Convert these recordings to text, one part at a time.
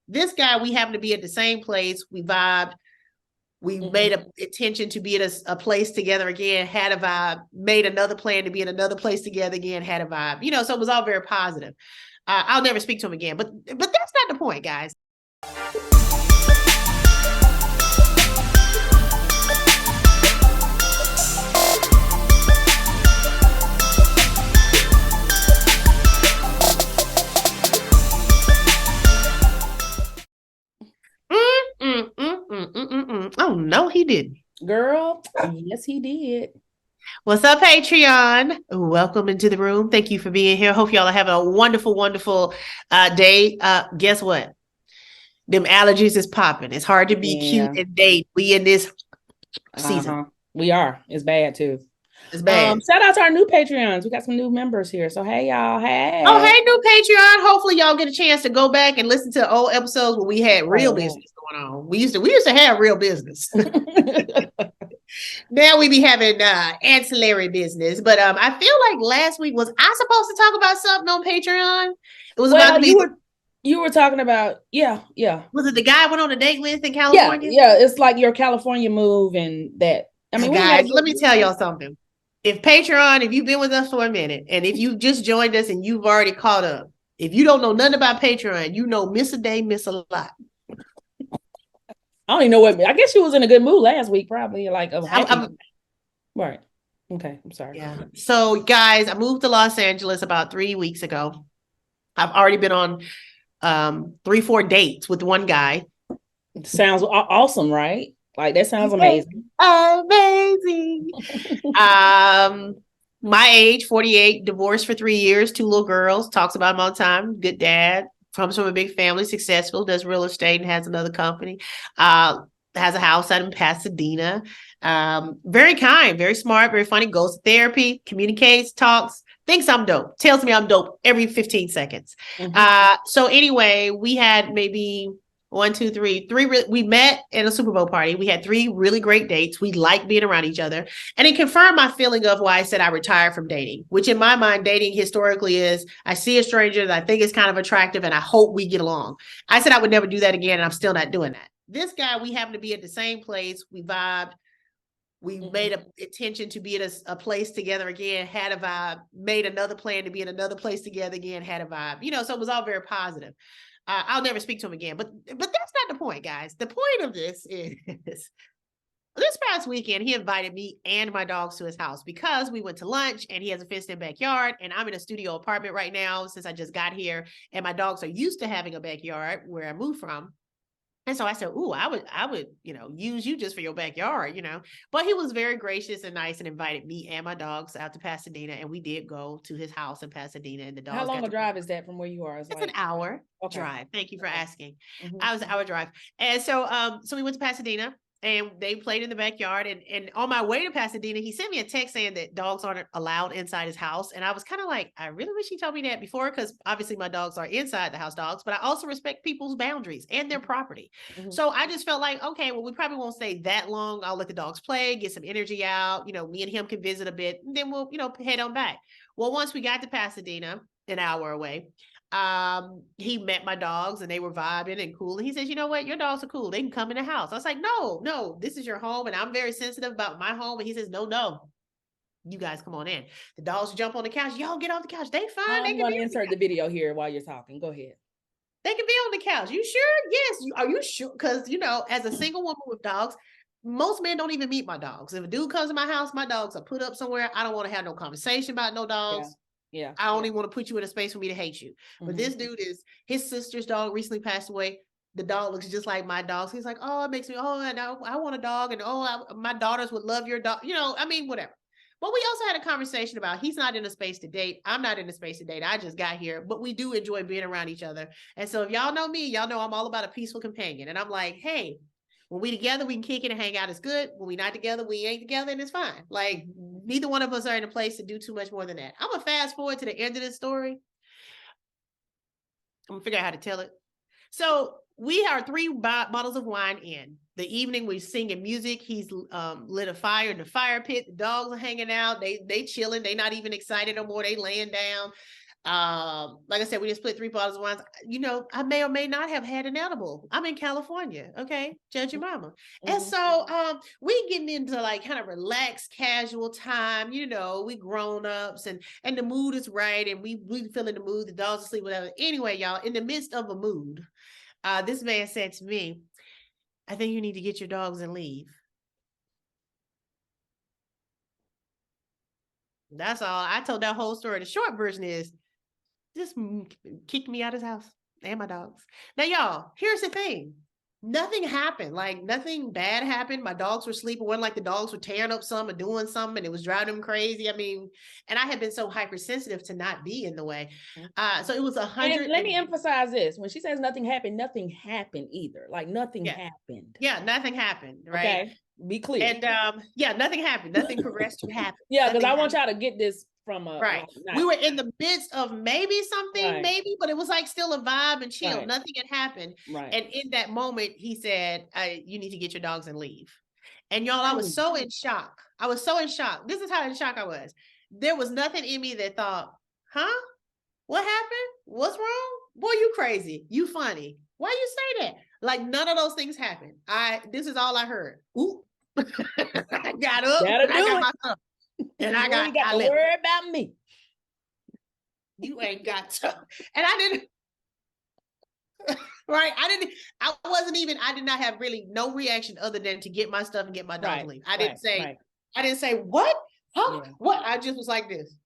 This guy, we happened to be at the same place. We vibed. We made an intention to be at a place together again, had a vibe, made another plan to be in another place together again, had a vibe. So it was all very positive. I'll never speak to him again, but that's not the point, guys. Oh, no, he didn't. Girl, yes, he did. What's up, Patreon? Welcome into the room. Thank you for being here. Hope y'all are having a wonderful, wonderful day. Guess what? Them allergies is popping. It's hard to be cute and date. We in this season. We are. It's bad too. It's bad. Shout out to our new Patreons. We got some new members here. So hey y'all. Hey. Oh, hey, new Patreon. Hopefully y'all get a chance to go back and listen to old episodes where we had real business going on. We used to have real business. Now we be having ancillary business. But I feel like last week, was I supposed to talk about something on Patreon? It was about to be you were talking about, yeah. Was it the guy I went on a date with in California? Yeah, it's like your California move and that. I mean, guys, let me tell y'all something. If Patreon, if you've been with us for a minute, and if you just joined us and you've already caught up, if you don't know nothing about Patreon, you know miss a day, miss a lot. I don't even know what. I guess she was in a good mood last week, probably like right. Okay, I'm sorry. Yeah. So, guys, I moved to Los Angeles about 3 weeks ago. I've already been on 3-4 dates with one guy. Sounds awesome, right? Like that sounds amazing. Amazing. My age, 48, divorced for 3 years, 2 little girls, talks about him all the time. Good dad, comes from a big family, successful, does real estate and has another company. Has a house out in Pasadena. Very kind, very smart, very funny, goes to therapy, communicates, talks, thinks I'm dope, tells me I'm dope every 15 seconds. So anyway, we had maybe 1, 2, 3. We met at a Super Bowl party. We had 3 really great dates. We liked being around each other. And it confirmed my feeling of why I said I retired from dating, which in my mind, dating historically is I see a stranger that I think is kind of attractive and I hope we get along. I said I would never do that again, and I'm still not doing that. This guy, we happened to be at the same place. We vibed. We made an intention to be at a place together again, had a vibe, made another plan to be in another place together again, had a vibe. So it was all very positive. I'll never speak to him again, but that's not the point, guys. The point of this is this past weekend, he invited me and my dogs to his house because we went to lunch and he has a fenced-in backyard, and I'm in a studio apartment right now since I just got here, and my dogs are used to having a backyard where I moved from. And so I said, "Ooh, I would, use you just for your backyard, But he was very gracious and nice and invited me and my dogs out to Pasadena, and we did go to his house in Pasadena. And the dogs. How long a drive is that from where you are? It's an hour drive. Thank you for asking. I was an hour drive, and so we went to Pasadena. And they played in the backyard. And on my way to Pasadena, he sent me a text saying that dogs aren't allowed inside his house. And I was kind of like, I really wish he told me that before, because obviously my dogs are inside the house dogs, but I also respect people's boundaries and their property. So I just felt like, okay, well, we probably won't stay that long. I'll let the dogs play, get some energy out. Me and him can visit a bit, and then we'll, head on back. Well, once we got to Pasadena, an hour away, he met my dogs and they were vibing and cool. And he says, "You know what? Your dogs are cool. They can come in the house." I was like, no, this is your home. And I'm very sensitive about my home. And he says, no, you guys come on in. The dogs jump on the couch. Y'all get off the couch. They fine. I'm going to insert the video here while you're talking. Go ahead. They can be on the couch. You sure? Yes. Are you sure? Because, as a single woman with dogs, most men don't even meet my dogs. If a dude comes to my house, my dogs are put up somewhere. I don't want to have no conversation about no dogs. Yeah. I don't even want to put you in a space for me to hate you. But this dude his sister's dog recently passed away. The dog looks just like my dog. So he's like, "Oh, it makes me, and I want a dog. And my daughters would love your dog." Whatever. But we also had a conversation about he's not in a space to date. I'm not in a space to date. I just got here, but we do enjoy being around each other. And so if y'all know me, y'all know I'm all about a peaceful companion. And I'm like, hey, when we together, we can kick it and hang out. It's good. When we not together, we ain't together, and it's fine. Like, neither one of us are in a place to do too much more than that. I'm going to fast forward to the end of this story. I'm going to figure out how to tell it. So we are 3 bottles of wine in. The evening, we're singing music. He's lit a fire in the fire pit. The dogs are hanging out. They chilling. They not even excited no more. They laying down. Like I said, we just split 3 bottles of wine. You know, I may or may not have had an edible. I'm in California, okay? Judge your mama. And so we getting into like kind of relaxed, casual time, you know, we grown ups and the mood is right, and we feeling the mood, the dogs asleep, whatever. Anyway, y'all, in the midst of a mood, this man said to me, I think you need to get your dogs and leave. That's all. I told that whole story. The short version is just kicked me out of his house and my dogs. Now, y'all, here's the thing. Nothing happened. Like nothing bad happened. My dogs were sleeping. It wasn't like the dogs were tearing up something or doing something and it was driving them crazy. I mean, and I had been so hypersensitive to not be in the way. So it was 100. And let me emphasize this. When she says nothing happened either. Like nothing happened. Yeah, nothing happened. Right. Okay. Be clear. And nothing happened. Nothing progressed to happen. Yeah, because I want y'all to get this from a right. We were in the midst of maybe something, maybe, but it was like still a vibe and chill. Right. Nothing had happened. Right. And in that moment, he said, you need to get your dogs and leave. And y'all, I was so in shock. I was so in shock. This is how in shock I was. There was nothing in me that thought, huh? What happened? What's wrong? Boy, you crazy. You funny. Why you say that? Like none of those things happened. This is all I heard. Ooh. I got up. Gotta do it. Myself. And I got to worry about me. You ain't got to. And I didn't. Right. I did not have really no reaction other than to get my stuff and get my dog to leave. I didn't say, what? Huh? Yeah. What? I just was like this.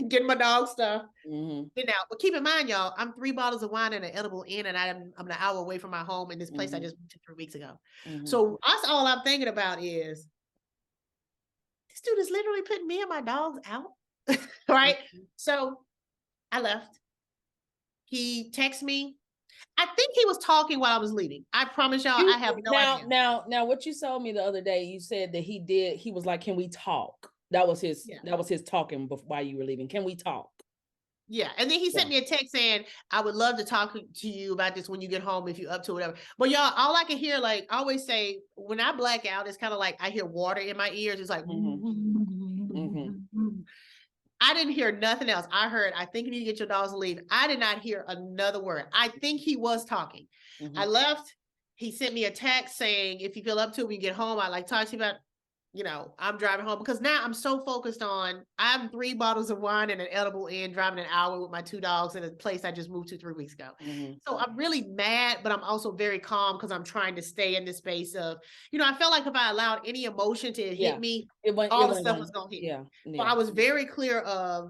Getting my dog stuff. Mm-hmm. Now, but keep in mind, y'all, I'm 3 bottles of wine and an edible in, and I'm an hour away from my home in this place I just moved to 3 weeks ago. So that's all I'm thinking about is this dude is literally putting me and my dogs out. Right. So I left. He texted me. I think he was talking while I was leaving. I promise y'all, I have no idea. Now, what you told me the other day, you said that he was like, can we talk? That was his talking while you were leaving. Can we talk? Yeah. And then he sent me a text saying, I would love to talk to you about this when you get home, if you're up to whatever. But y'all, all I can hear, like I always say, when I black out, it's kind of like I hear water in my ears. It's like, I didn't hear nothing else. I heard, I think you need to get your dogs to leave. I did not hear another word. I think he was talking. I left. He sent me a text saying, if you feel up to it when you get home, I'd like to talk to you about, you know, I'm driving home because now I'm so focused on, I'm 3 bottles of wine and an edible in, driving an hour with my 2 dogs in a place I just moved to 3 weeks ago. So I'm really mad, but I'm also very calm because I'm trying to stay in the space of, you know, I felt like if I allowed any emotion to hit me, all the stuff was going to hit. Yeah. So I was very clear of,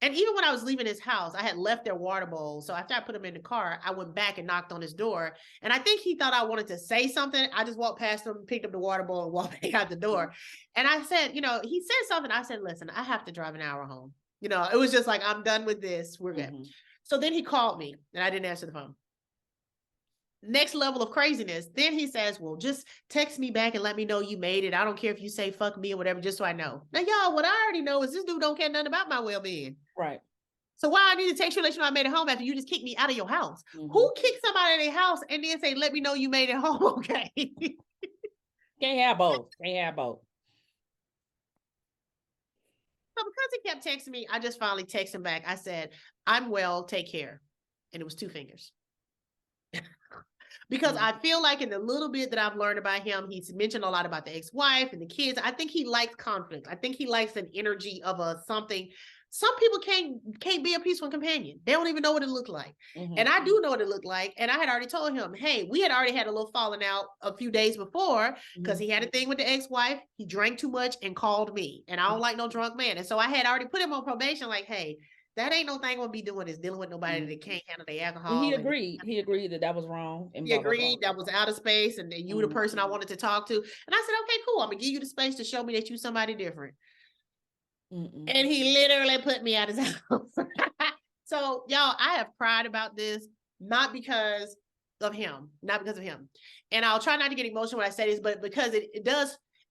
and even when I was leaving his house, I had left their water bowl. So after I put him in the car, I went back and knocked on his door. And I think he thought I wanted to say something. I just walked past him, picked up the water bowl and walked back out the door. And I said, you know, he said something. I said, listen, I have to drive an hour home. You know, it was just like, I'm done with this. We're good. So then he called me and I didn't answer the phone. Next level of craziness. Then he says, well, just text me back and let me know you made it. I don't care if you say fuck me or whatever, just so I know. Now, y'all, what I already know is this dude don't care nothing about my well-being. Right. So why I need to text you to let you know I made it home after you just kicked me out of your house? Who kicked somebody out of their house and then say, let me know you made it home? Okay. Can't have both. Can't have both. So because he kept texting me, I just finally texted him back. I said, I'm well, take care. And it was 2 fingers. Because I feel like in the little bit that I've learned about him, he's mentioned a lot about the ex-wife and the kids. I think he likes conflict. I think he likes an energy of something. Some people can't be a peaceful companion. They don't even know what it looked like. And I do know what it looked like. And I had already told him, hey, we had already had a little falling out a few days before because he had a thing with the ex-wife. He drank too much and called me. And I don't like no drunk man. And so I had already put him on probation like, hey, that ain't no thing we'll be doing is dealing with nobody that can't handle the alcohol. And he agreed. He agreed that was wrong. And he agreed that was out of space and that you were the person I wanted to talk to. And I said, okay, cool. I'm going to give you the space to show me that you're somebody different. And he literally put me out of his house. So, y'all, I have pride about this, not because of him. And I'll try not to get emotional when I say this, but because it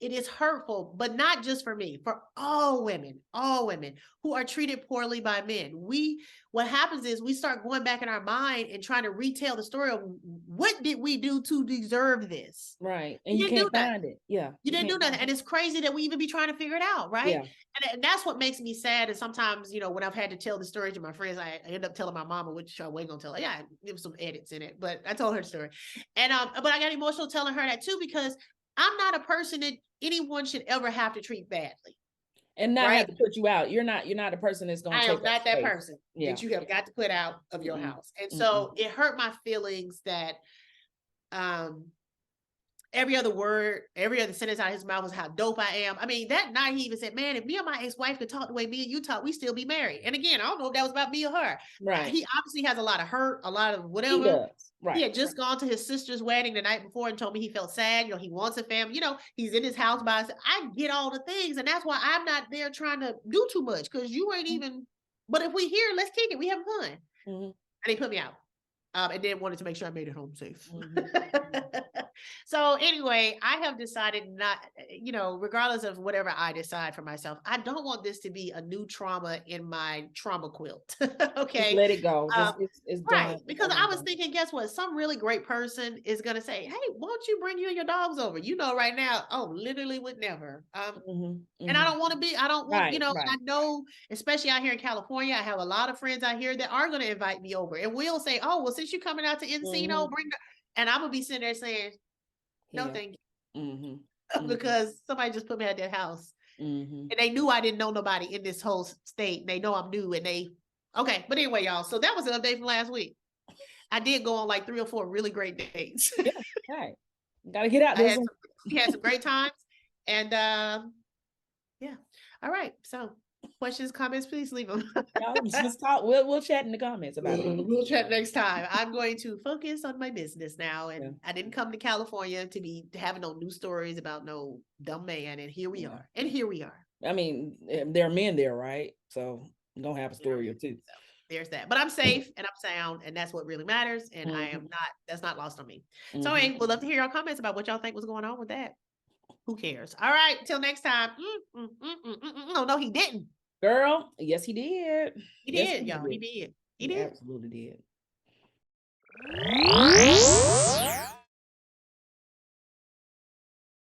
it is hurtful, but not just for me, for all women who are treated poorly by men. What happens is we start going back in our mind and trying to retell the story of what did we do to deserve this? Right. And you can't find it. Yeah. You didn't do nothing. And it's crazy that we even be trying to figure it out, right? Yeah. And that's what makes me sad. And sometimes, when I've had to tell the story to my friends, I end up telling my mama, which I wasn't gonna tell her. Yeah, there was some edits in it, but I told her the story. And but I got emotional telling her that too, because I'm not a person that anyone should ever have to treat badly. And not have to put you out. You're not a person that's going to take I am not that person that you have got to put out of your house. And so it hurt my feelings that every other word, every other sentence out of his mouth was how dope I am. I mean, that night he even said, man, if me and my ex-wife could talk the way me and you talk, we still be married. And again, I don't know if that was about me or her. Right. He obviously has a lot of hurt, a lot of whatever. He does. Right. He had just gone to his sister's wedding the night before and told me he felt sad. He wants a family. He's in his house by himself. I get all the things. And that's why I'm not there trying to do too much, because you ain't even, but if we here, let's kick it. We have fun. And they put me out. And then wanted to make sure I made it home safe. So anyway, I have decided not, regardless of whatever I decide for myself, I don't want this to be a new trauma in my trauma quilt. Okay. Just let it go. It's right. done. Because I was thinking, guess what? Some really great person is going to say, hey, won't you bring you and your dogs over? Right now, literally would never. And I don't want to be, I don't want, I know, especially out here in California, I have a lot of friends out here that are going to invite me over, and we'll say, oh, well, since you're coming out to Encino, and I'm going to be sitting there saying, no, thank you. Because somebody just put me at their house and they knew I didn't know nobody in this whole state. They know I'm new and okay. But anyway, y'all, so that was an update from last week. I did go on like 3 or 4 really great dates. Yeah, right. Gotta get out there. We had some great times. And yeah. All right. So questions, comments, please leave them. Just talk. We'll chat in the comments about it. We'll chat next time. I'm going to focus on my business now. And I didn't come to California to be having no news stories about no dumb man. And here we are. I mean, there are men there, right? So you're gonna have a story or two. So there's that. But I'm safe and I'm sound, and that's what really matters. And I am not, that's not lost on me. So anyway, we'd love to hear your comments about what y'all think was going on with that. Who cares? All right, till next time. No, he didn't. Girl, yes, he did. He did, y'all. He did. He absolutely did.